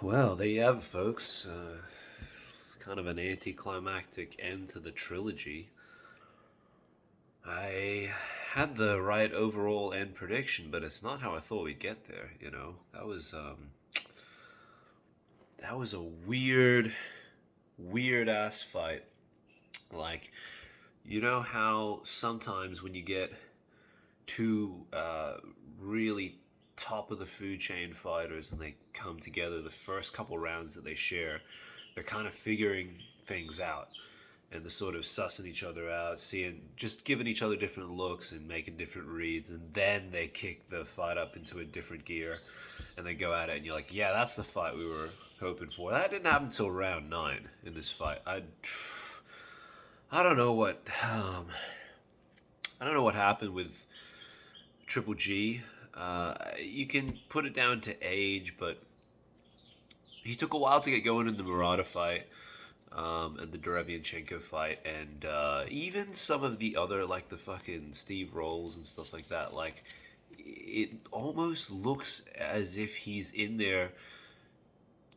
Well, there you have it, folks. Kind of an anticlimactic end to the trilogy. I had the right overall end prediction, but it's not how I thought we'd get there. That was a weird ass fight. Like, you know how sometimes when you get two really top of the food chain fighters and they come together, the first couple rounds that they share, they're kind of figuring things out and they're sort of sussing each other out, seeing, just giving each other different looks and making different reads, and then they kick the fight up into a different gear and they go at it, and you're like, yeah, that's the fight we were hoping for. That didn't happen until round 9 in this fight. I don't know what I don't know what happened with Triple G. You can put it down to age, but he took a while to get going in the Murata fight, and the Derevianchenko fight, and even some of the other, like the fucking Steve Rolls and stuff like that. Like, it almost looks as if he's in there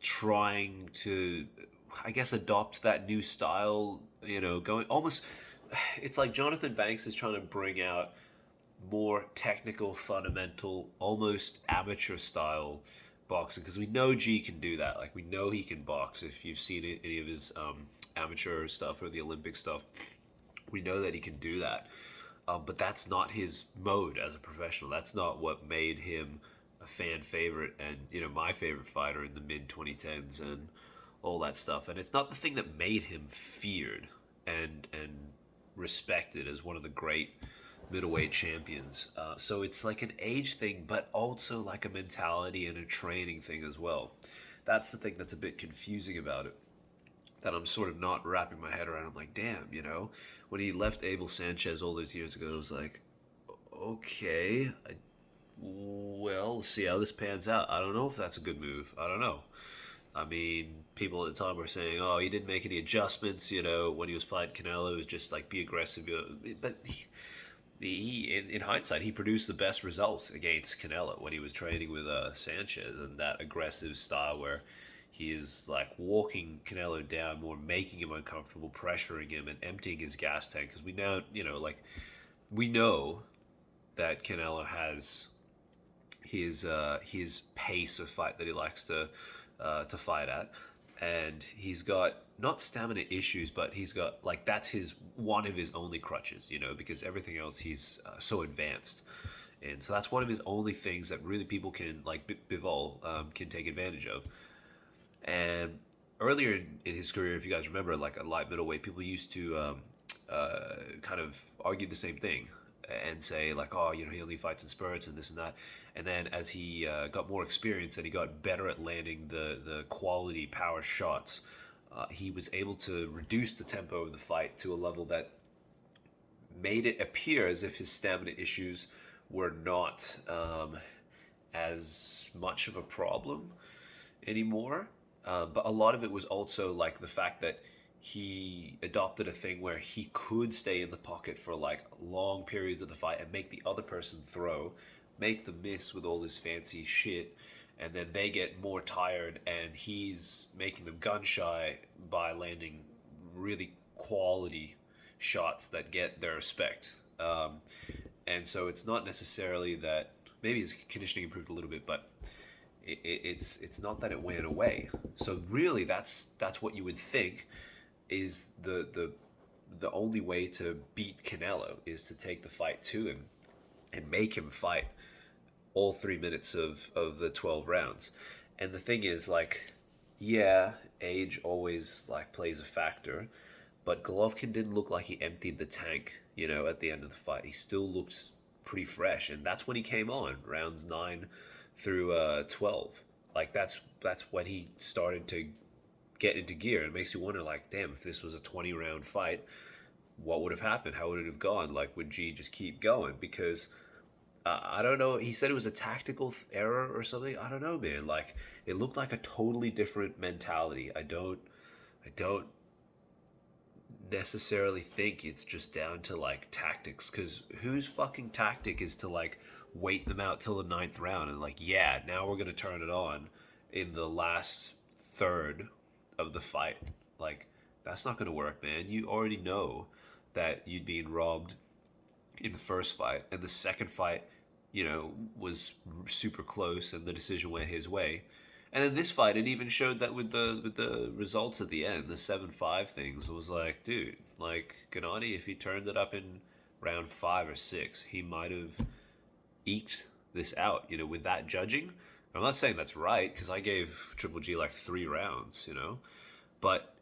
trying to, I guess, adopt that new style. Going almost. It's like Jonathan Banks is trying to bring out more technical, fundamental, almost amateur style boxing, because we know G can do that. Like, we know he can box. If you've seen any of his amateur stuff or the Olympic stuff, we know that he can do that. But that's not his mode as a professional. That's not what made him a fan favorite and my favorite fighter in the mid 2010s and all that stuff. And it's not the thing that made him feared and respected as one of the great middleweight champions. So it's like an age thing, but also like a mentality and a training thing as well. That's the thing that's a bit confusing about it. That I'm sort of not wrapping my head around. I'm like, damn, when he left Abel Sanchez all those years ago, I was like, okay, well, let's see how this pans out. I don't know if that's a good move. I don't know. I mean, people at the time were saying, "Oh, he didn't make any adjustments." When he was fighting Canelo, it was just like be aggressive. But in hindsight, he produced the best results against Canelo when he was training with Sanchez, and that aggressive style where he is like walking Canelo down more, making him uncomfortable, pressuring him, and emptying his gas tank. Because we now, we know that Canelo has his pace of fight that he likes to fight at, and he's got not stamina issues, but he's got, like, that's his one of his only crutches, because everything else he's so advanced, and so that's one of his only things that really people can, like, Bivol can take advantage of. And earlier in his career, if you guys remember, like, a light middleweight, people used to kind of argue the same thing and say, like, oh, he only fights in spurts and this and that. And then as he got more experience and he got better at landing the quality power shots, he was able to reduce the tempo of the fight to a level that made it appear as if his stamina issues were not as much of a problem anymore. But a lot of it was also like the fact that he adopted a thing where he could stay in the pocket for like long periods of the fight and make the other person throw, make them miss with all this fancy shit, and then they get more tired and he's making them gun shy by landing really quality shots that get their respect. And so it's not necessarily that maybe his conditioning improved a little bit, but it's not that it went away. So really, that's what you would think is the only way to beat Canelo is to take the fight to him and make him fight all 3 minutes of the 12 rounds. And the thing is, like, yeah, age always like plays a factor, but Golovkin didn't look like he emptied the tank, at the end of the fight. He still looked pretty fresh, and that's when he came on rounds 9 through 12. Like, that's when he started to get into gear. It makes you wonder, like, damn, if this was a 20-round fight, what would have happened? How would it have gone? Like, would G just keep going? Because I don't know. He said it was a tactical error or something. I don't know, man. Like, it looked like a totally different mentality. I don't necessarily think it's just down to like tactics, because whose fucking tactic is to like wait them out till the ninth round and like, yeah, now we're gonna turn it on. in the last third of the fight. Like, that's not going to work, man. You already know that you'd been robbed in the first fight, and the second fight, was super close, and the decision went his way. And then this fight, it even showed that with the results at the end, the 7-5 things, it was like, dude, like Gennady, if he turned it up in round 5 or 6, he might have eked this out. With that judging. I'm not saying that's right because I gave Triple G like 3 rounds, but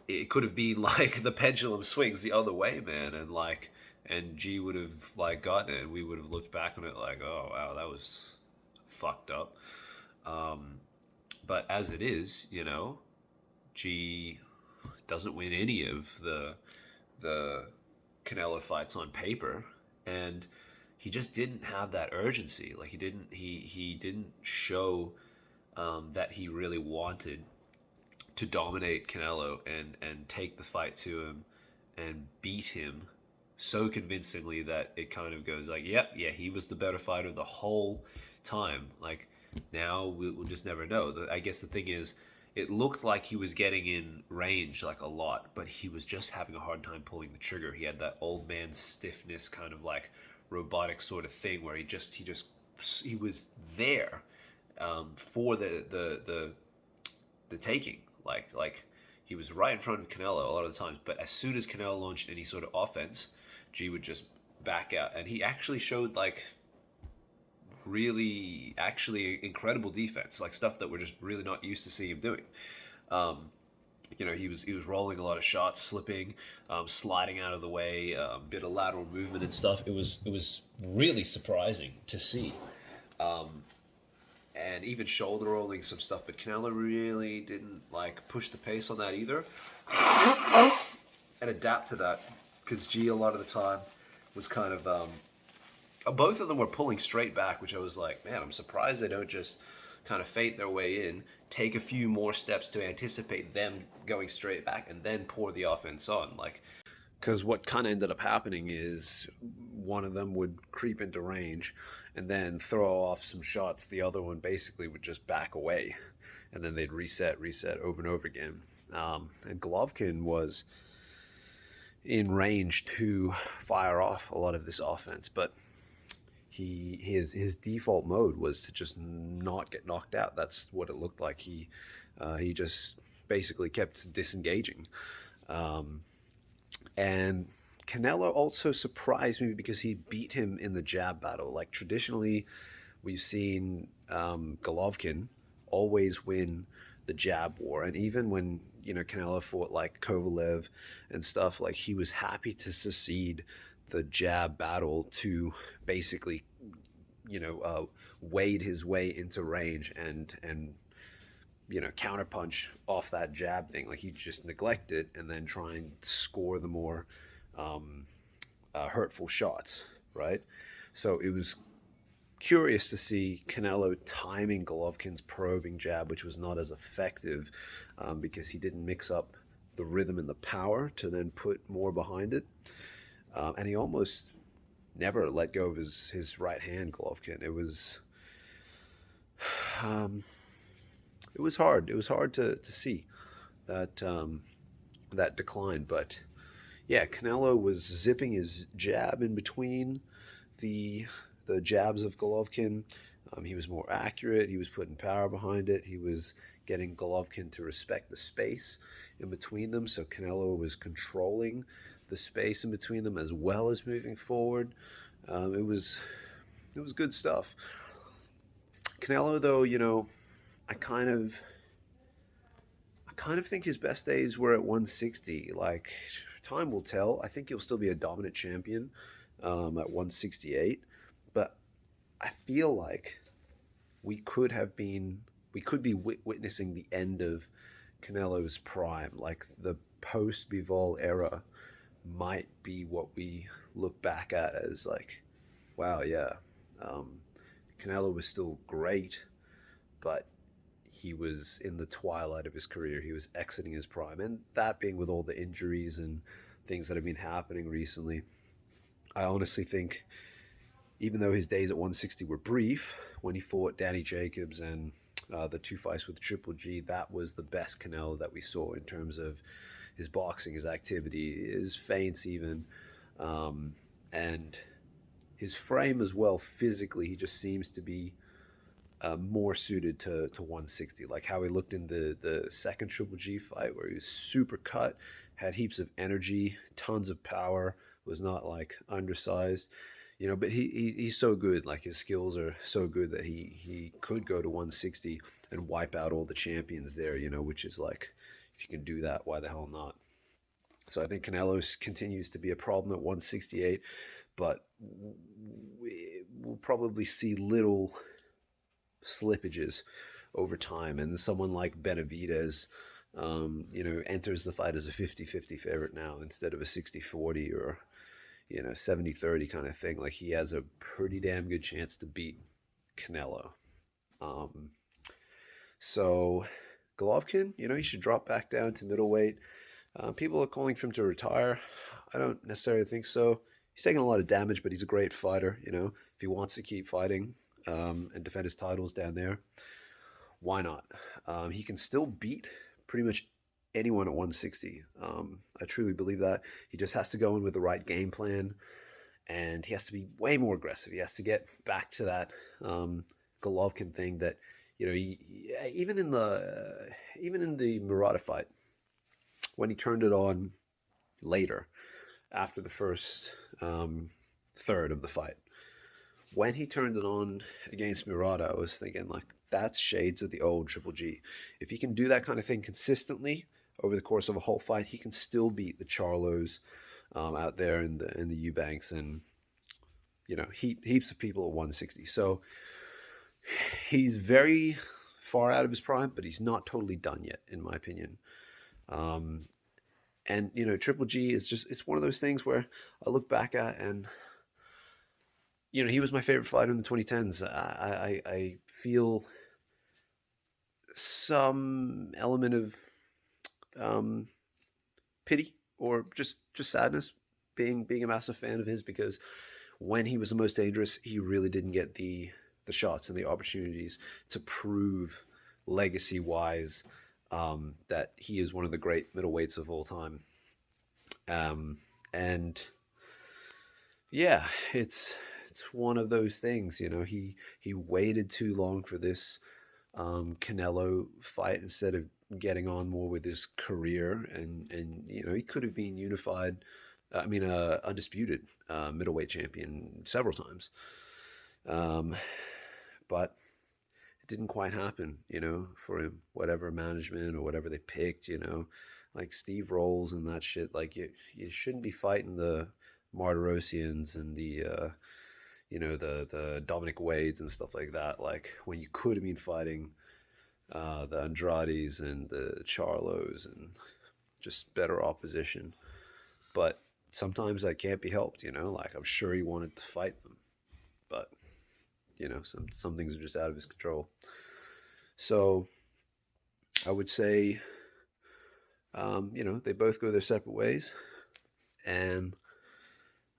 it could have been like the pendulum swings the other way, man, and G would have like gotten it, and we would have looked back on it like, oh wow, that was fucked up. But as it is, G doesn't win any of the Canelo fights on paper, and he just didn't have that urgency. Like he didn't show that he really wanted to dominate Canelo and take the fight to him and beat him so convincingly that it kind of goes like, yep, yeah, he was the better fighter the whole time. Like, now we'll just never know. I guess the thing is, it looked like he was getting in range like a lot, but he was just having a hard time pulling the trigger. He had that old man stiffness, kind of like robotic sort of thing, where he was there for the taking. Like he was right in front of Canelo a lot of the times, but as soon as Canelo launched any sort of offense, G would just back out, and he actually showed like really actually incredible defense, like stuff that we're just really not used to seeing him doing. He was rolling a lot of shots, slipping, sliding out of the way, bit of lateral movement and stuff. It was really surprising to see, and even shoulder rolling some stuff. But Canelo really didn't like push the pace on that either, and adapt to that, because G a lot of the time was kind of both of them were pulling straight back, which I was like, man, I'm surprised they don't just kind of feint their way in, take a few more steps to anticipate them going straight back, and then pour the offense on. Like, because what kind of ended up happening is one of them would creep into range and then throw off some shots. The other one basically would just back away, and then they'd reset over and over again. And Golovkin was in range to fire off a lot of this offense, but his default mode was to just not get knocked out. That's what it looked like. He just basically kept disengaging, and Canelo also surprised me because he beat him in the jab battle. Like, traditionally, we've seen Golovkin always win the jab war, and even when Canelo fought like Kovalev and stuff, like, he was happy to secede the jab battle to basically, wade his way into range and counterpunch off that jab thing. Like, he just neglect it and then try and score the more hurtful shots, right? So it was curious to see Canelo timing Golovkin's probing jab, which was not as effective because he didn't mix up the rhythm and the power to then put more behind it. And he almost never let go of his right hand, Golovkin. It was hard. It was hard to see that that decline. But yeah, Canelo was zipping his jab in between the jabs of Golovkin. He was more accurate. He was putting power behind it. He was getting Golovkin to respect the space in between them. So Canelo was controlling the space in between them as well as moving forward. It was good stuff. Canelo, though, I kind of think his best days were at 160. Like, time will tell. I think he'll still be a dominant champion at 168, but I feel like we could be witnessing the end of Canelo's prime. Like, the post-Bivol era might be what we look back at as like, wow, yeah, Canelo was still great, but he was in the twilight of his career. He was exiting his prime, and that being with all the injuries and things that have been happening recently, I honestly think, even though his days at 160 were brief, when he fought Danny Jacobs and the two fights with Triple G, that was the best Canelo that we saw in terms of his boxing, his activity, his feints, even, um, and his frame as well. Physically, he just seems to be more suited to 160, like how he looked in the second Triple G fight, where he was super cut, had heaps of energy, tons of power, was not like undersized, you know. But he's so good, like his skills are so good that he could go to 160 and wipe out all the champions there, you know, which is like, if you can do that, why the hell not? So I think Canelo continues to be a problem at 168, but we'll probably see little slippages over time. And someone like Benavidez, you know, enters the fight as a 50-50 favorite now instead of a 60-40 or, you know, 70-30 kind of thing. Like, he has a pretty damn good chance to beat Canelo. Um, so Golovkin, you know, he should drop back down to middleweight. People are calling for him to retire. I don't necessarily think so. He's taking a lot of damage, but he's a great fighter. You know, if he wants to keep fighting and defend his titles down there, why not? He can still beat pretty much anyone at 160. I truly believe that. He just has to go in with the right game plan, and he has to be way more aggressive. He has to get back to that Golovkin thing that, you know, even in the Murata fight, when he turned it on later after the first third of the fight, when he turned it on against Murata, I was thinking, like, that's shades of the old Triple G. If he can do that kind of thing consistently over the course of a whole fight, he can still beat the Charlos out there in the Eubanks, and, you know, heaps of people at 160. So he's very far out of his prime, but he's not totally done yet, in my opinion. Um, and, you know, Triple G is just, it's one of those things where I look back at, and, you know, he was my favorite fighter in the 2010s. I feel some element of um, pity or just sadness being a massive fan of his, because when he was the most dangerous, he really didn't get the shots and the opportunities to prove legacy wise that he is one of the great middleweights of all time. And yeah, it's one of those things. You know, he waited too long for this Canelo fight instead of getting on more with his career, and you know, he could have been unified. I mean, undisputed middleweight champion several times, um, but it didn't quite happen. You know, for him, whatever management or whatever they picked. You know, like Steve Rolls and that shit. Like, you shouldn't be fighting the Martirosians and the you know, the Dominic Wades and stuff like that. Like, when you could have been fighting the Andrades and the Charlos and just better opposition. But sometimes that can't be helped, you know. Like, I'm sure he wanted to fight them, but, you know, some things are just out of his control. So I would say, you know, they both go their separate ways, and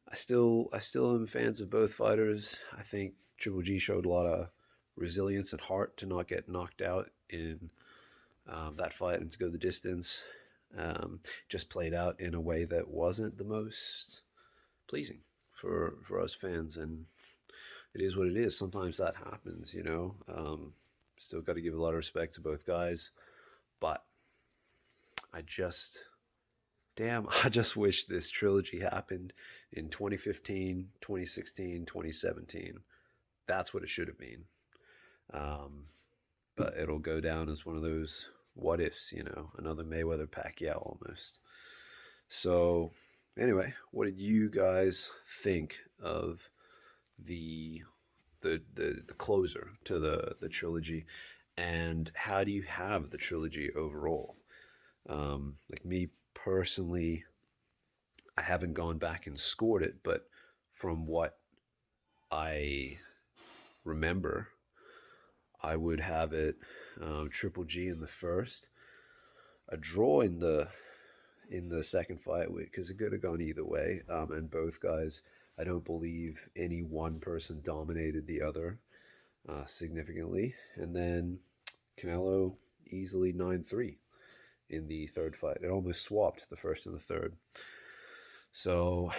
I still am fans of both fighters. I think Triple G showed a lot of resilience and heart to not get knocked out in that fight and to go the distance. Just played out in a way that wasn't the most pleasing for us fans, and it is what it is. Sometimes that happens, you know. Still got to give a lot of respect to both guys, but I just damn, I just wish this trilogy happened in 2015, 2016, 2017. That's what it should have been. Um, but it'll go down as one of those what ifs, you know, another Mayweather Pacquiao almost. So, anyway, what did you guys think of the the closer to the trilogy, and how do you have the trilogy overall? Like, me personally, I haven't gone back and scored it, but from what I remember, I would have it Triple G in the first, a draw in the second fight, because it could have gone either way. And both guys, I don't believe any one person dominated the other significantly. And then Canelo easily 9-3 in the third fight. It almost swapped the first and the third. So,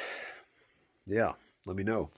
yeah, let me know.